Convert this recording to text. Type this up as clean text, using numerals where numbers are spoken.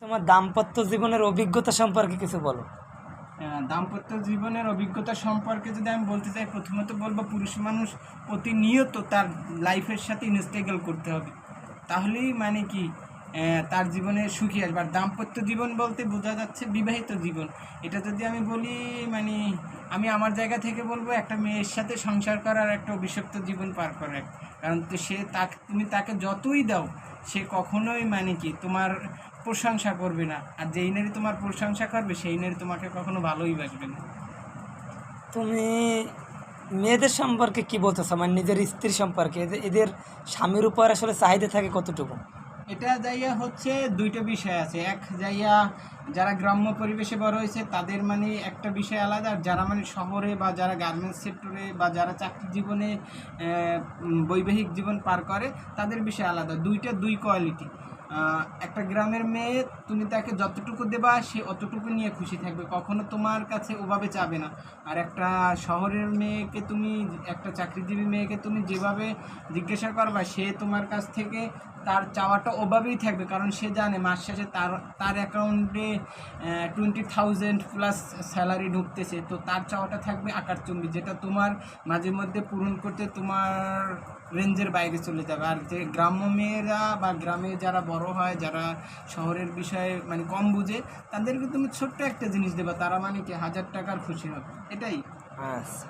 তোমার দাম্পত্য জীবনের অভিজ্ঞতা সম্পর্কে কিছু বলো। দাম্পত্য জীবনের অভিজ্ঞতা সম্পর্কে যদি আমি বলতে চাই, প্রথমত বলবো পুরুষ মানুষ প্রতিনিয়ত তার লাইফের সাথে স্ট্রাগল করতে হবে, তাহলেই মানে কি তার জীবনে সুখী আসবে। আর দাম্পত্য জীবন বলতে বোঝা যাচ্ছে বিবাহিত জীবন। এটা যদি আমি বলি, মানে আমি আমার জায়গা থেকে বলবো একটা মেয়ের সাথে সংসার করার একটা অভিশপ্ত জীবন পার করার। কারণ তো তুমি তাকে যতই দাও, সে কখনোই মানে কি তোমার প্রশংসা করবে না, আর যেই নারী তোমার প্রশংসা করবে সেই নারী তোমাকে কখনো ভালোই বাসবে না। তুমি মেয়েদের সম্পর্কে কি বলতেছো, মানে নিজের স্ত্রী সম্পর্কে এদের স্বামীর উপর আসলে চাহিদা থাকে কতটুকু? এটা যাইয়া হচ্ছে দুইটা বিষয় আছে। এক যাইয়া যারা গ্রাম্য পরিবেশে বড় হয়েছে তাদের মানে একটা বিষয় আলাদা, আর যারা মানে শহরে বা যারা গার্মেন্টস সেক্টরে বা যারা চাকরি জীবনে বৈবাহিক জীবন পার করে তাদের বিষয় আলাদা। দুইটা দুই কোয়ালিটি। একটা গ্রামের মেয়ে তুমি তাকে যতটুকু দেবা সে অতটুকু নিয়ে খুশি থাকবে, কখনো তোমার কাছে ওভাবে চাবে না। আর একটা শহরের মেয়েকে তুমি, একটা চাকরিজীবী মেয়েকে তুমি যেভাবে জিজ্ঞাসা করবা, সে তোমার কাছ থেকে তার চাওয়াটা ওভাবেই থাকবে, কারণ সে জানে মাস শেষে তার অ্যাকাউন্টে 20,000 প্লাস স্যালারি ঢুকতেছে, তো তার চাওয়াটা থাকবে আকাশচুম্বী, যেটা তোমার মাঝে মধ্যে পূরণ করতে তোমার রেঞ্জের বাইরে চলে যাবে। আর যে গ্রাম্য মেয়েরা বা গ্রামে যারা বড় হয়, যারা শহরের বিষয়ে মানে কম বুঝে, তাদেরকে তুমি ছোট্ট একটা জিনিস দেবা, তারা মানে কি 1,000 টাকার খুশি হবে, এটাই। আচ্ছা।